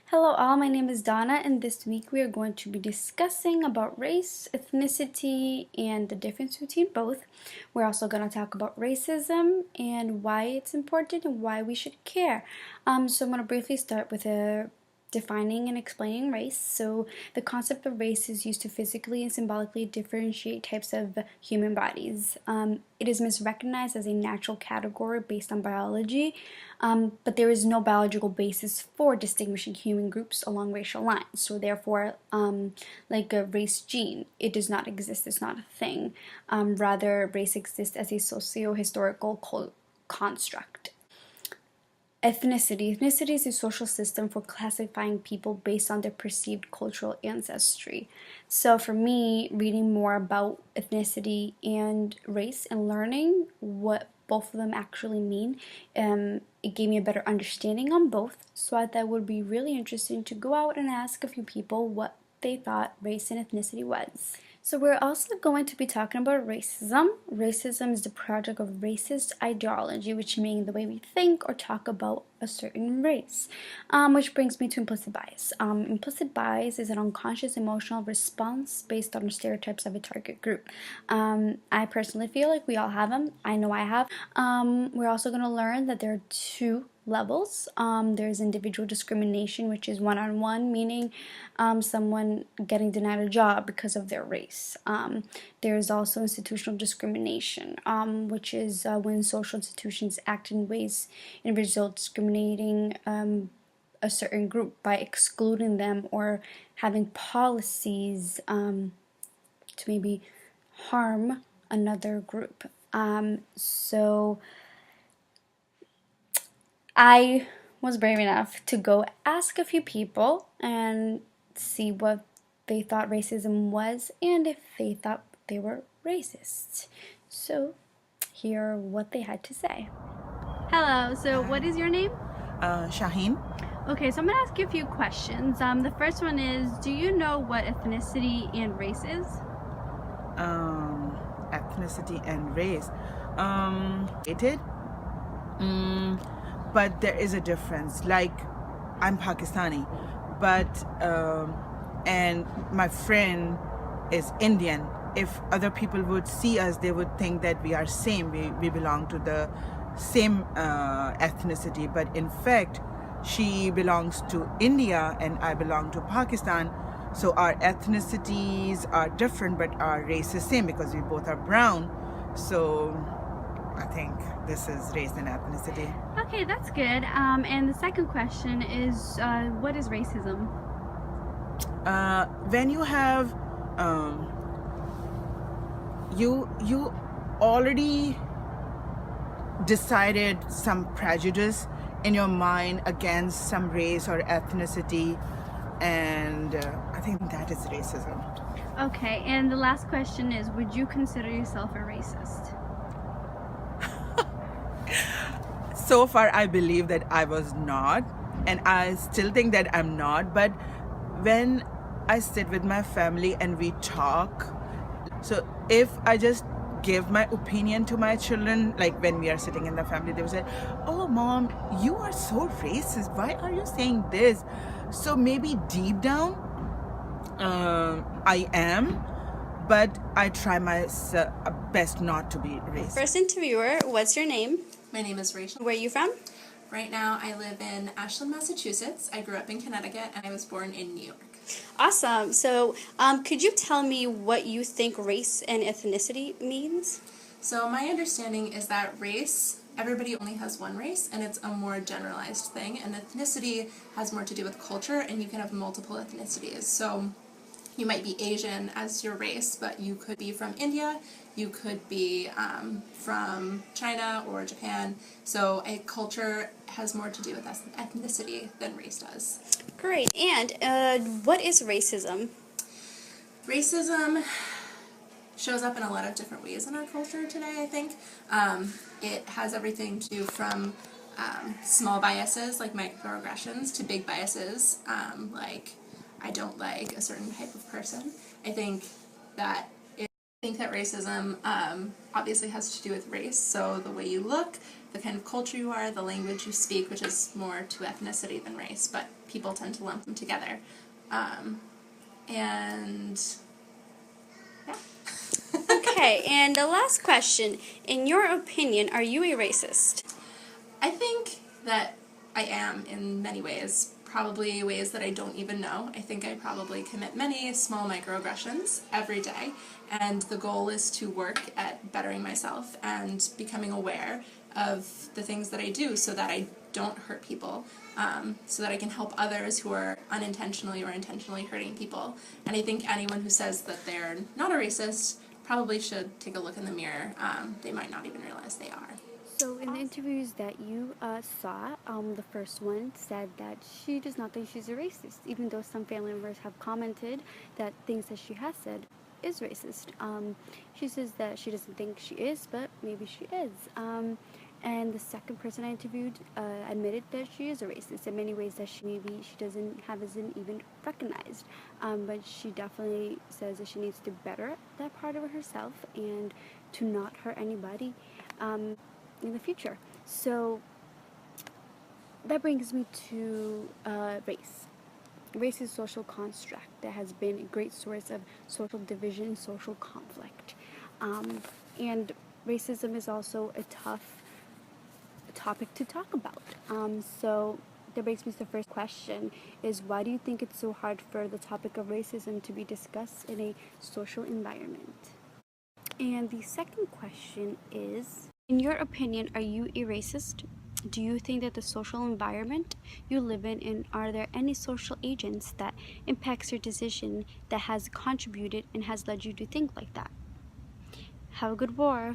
Hello all, my name is Donna and this week we are going to be discussing about race, ethnicity, and the difference between both. We're also going to talk about racism and why it's important and why we should care. So I'm going to briefly start with defining and explaining race. So the concept of race is used to physically and symbolically differentiate types of human bodies. It is misrecognized as a natural category based on biology, but there is no biological basis for distinguishing human groups along racial lines. So therefore, like a race gene, it does not exist. It's not a thing. Rather, race exists as a socio-historical construct. Ethnicity. Ethnicity is a social system for classifying people based on their perceived cultural ancestry. So for me, reading more about ethnicity and race and learning what both of them actually mean, it gave me a better understanding on both. So I thought it would be really interesting to go out and ask a few people what they thought race and ethnicity was. So we're also going to be talking about racism. Racism is the product of racist ideology, which means the way we think or talk about a certain race. Which brings me to implicit bias. Implicit bias is an unconscious emotional response based on stereotypes of a target group. I personally feel like we all have them. I know I have. We're also going to learn that there are two levels. There's individual discrimination, which is one-on-one, meaning someone getting denied a job because of their race. There's also institutional discrimination, which is when social institutions act in ways in result discriminating a certain group by excluding them or having policies to maybe harm another group. So I was brave enough to go ask a few people and see what they thought racism was and if they thought they were racist. So here are what they had to say. Hello, so what is your name? Shaheen. Okay, so I'm going to ask you a few questions. The first one is, do you know what ethnicity and race is? Ethnicity and race. It. But there is a difference. Like, I'm Pakistani, but and my friend is Indian. If other people would see us, they would think that we are same. We belong to the same ethnicity. But in fact, she belongs to India and I belong to Pakistan. So our ethnicities are different, but our race is same because we both are brown. So I think this is race and ethnicity. Okay, that's good. And the second question is, what is racism? When you have you already decided some prejudice in your mind against some race or ethnicity, and I think that is racism. Okay, and the last question is, would you consider yourself a racist? So far I believe that I was not, and I still think that I'm not, but when I sit with my family and we talk, so if I just give my opinion to my children, like when we are sitting in the family, they will say, oh mom, you are so racist, why are you saying this? So maybe deep down I am, but I try my best not to be racist. First interviewer, what's your name? My name is Rachel. Where are you from? Right now I live in Ashland, Massachusetts. I grew up in Connecticut and I was born in New York. Awesome. So could you tell me what you think race and ethnicity means? So my understanding is that race, everybody only has one race and it's a more generalized thing, and ethnicity has more to do with culture and you can have multiple ethnicities. So you might be Asian as your race, but you could be from India, you could be from China or Japan. So a culture has more to do with ethnicity than race does. Great. And what is racism? Racism shows up in a lot of different ways in our culture today, I think. It has everything to do from small biases like microaggressions to big biases like I don't like a certain type of person. I think that racism obviously has to do with race, so the way you look, the kind of culture you are, the language you speak, which is more to ethnicity than race, but people tend to lump them together. And yeah. Okay, and the last question. In your opinion, are you a racist? I think that I am in many ways, probably ways that I don't even know. I think I probably commit many small microaggressions every day, and the goal is to work at bettering myself and becoming aware of the things that I do so that I don't hurt people, so that I can help others who are unintentionally or intentionally hurting people. And I think anyone who says that they're not a racist probably should take a look in the mirror. They might not even realize they are. So in the interviews that you saw, the first one said that she does not think she's a racist, even though some family members have commented that things that she has said is racist. She says that she doesn't think she is, but maybe she is. And the second person I interviewed admitted that she is a racist in many ways that she hasn't even recognized. But she definitely says that she needs to better that part of herself and to not hurt anybody in the future. So that brings me to race. Race is a social construct that has been a great source of social division and social conflict. And racism is also a tough topic to talk about. So that brings me to the first question is, why do you think it's so hard for the topic of racism to be discussed in a social environment? And the second question is, in your opinion, are you a racist? Do you think that the social environment you live in, and are there any social agents that impacts your decision that has contributed and has led you to think like that? Have a good war.